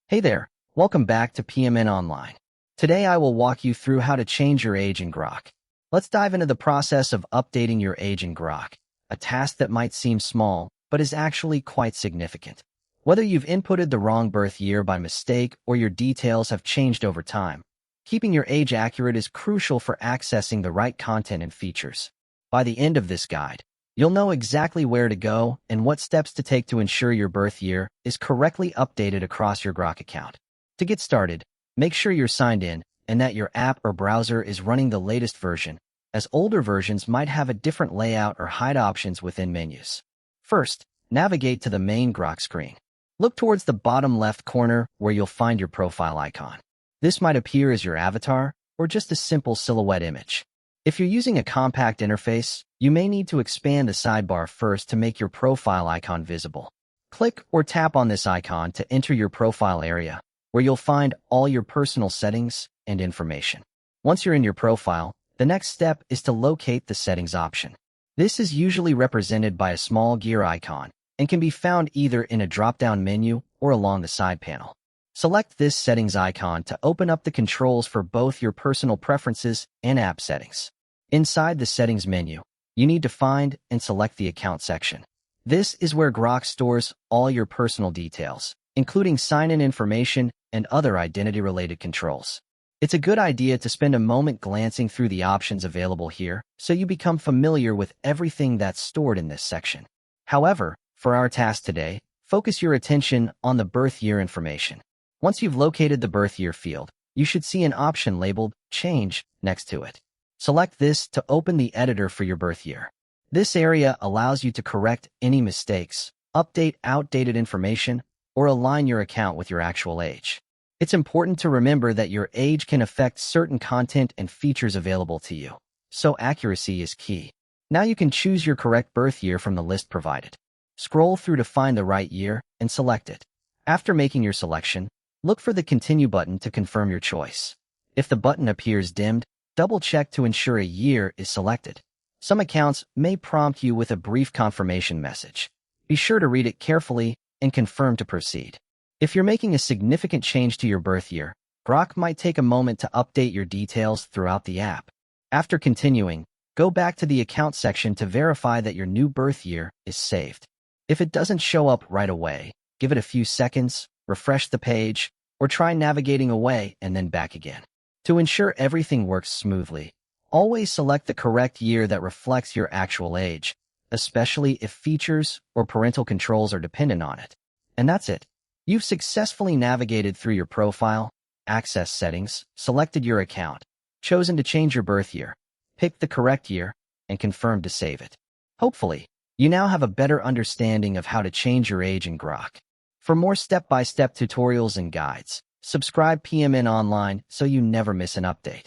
Hey there, welcome back to PMN Online. Today I will walk you through how to change your age in Grok. Let's dive into the process of updating your age in Grok, a task that might seem small, but is actually quite significant. Whether you've inputted the wrong birth year by mistake or your details have changed over time, keeping your age accurate is crucial for accessing the right content and features. By the end of this guide, you'll know exactly where to go and what steps to take to ensure your birth year is correctly updated across your Grok account. To get started, make sure you're signed in and that your app or browser is running the latest version, as older versions might have a different layout or hide options within menus. First, navigate to the main Grok screen. Look towards the bottom left corner where you'll find your profile icon. This might appear as your avatar or just a simple silhouette image. If you're using a compact interface, you may need to expand the sidebar first to make your profile icon visible. Click or tap on this icon to enter your profile area, where you'll find all your personal settings and information. Once you're in your profile, the next step is to locate the settings option. This is usually represented by a small gear icon and can be found either in a drop-down menu or along the side panel. Select this settings icon to open up the controls for both your personal preferences and app settings. Inside the settings menu, you need to find and select the account section. This is where Grok stores all your personal details, including sign-in information and other identity-related controls. It's a good idea to spend a moment glancing through the options available here so you become familiar with everything that's stored in this section. However, for our task today, focus your attention on the birth year information. Once you've located the birth year field, you should see an option labeled Change next to it. Select this to open the editor for your birth year. This area allows you to correct any mistakes, update outdated information, or align your account with your actual age. It's important to remember that your age can affect certain content and features available to you, so accuracy is key. Now you can choose your correct birth year from the list provided. Scroll through to find the right year and select it. After making your selection, look for the Continue button to confirm your choice. If the button appears dimmed, double-check to ensure a year is selected. Some accounts may prompt you with a brief confirmation message. Be sure to read it carefully and confirm to proceed. If you're making a significant change to your birth year, Grok might take a moment to update your details throughout the app. After continuing, go back to the account section to verify that your new birth year is saved. If it doesn't show up right away, give it a few seconds, refresh the page, or try navigating away and then back again. To ensure everything works smoothly, always select the correct year that reflects your actual age, especially if features or parental controls are dependent on it. And that's it. You've successfully navigated through your profile, access settings, selected your account, chosen to change your birth year, picked the correct year, and confirmed to save it. Hopefully, you now have a better understanding of how to change your age in Grok. For more step-by-step tutorials and guides, subscribe PMN Online so you never miss an update.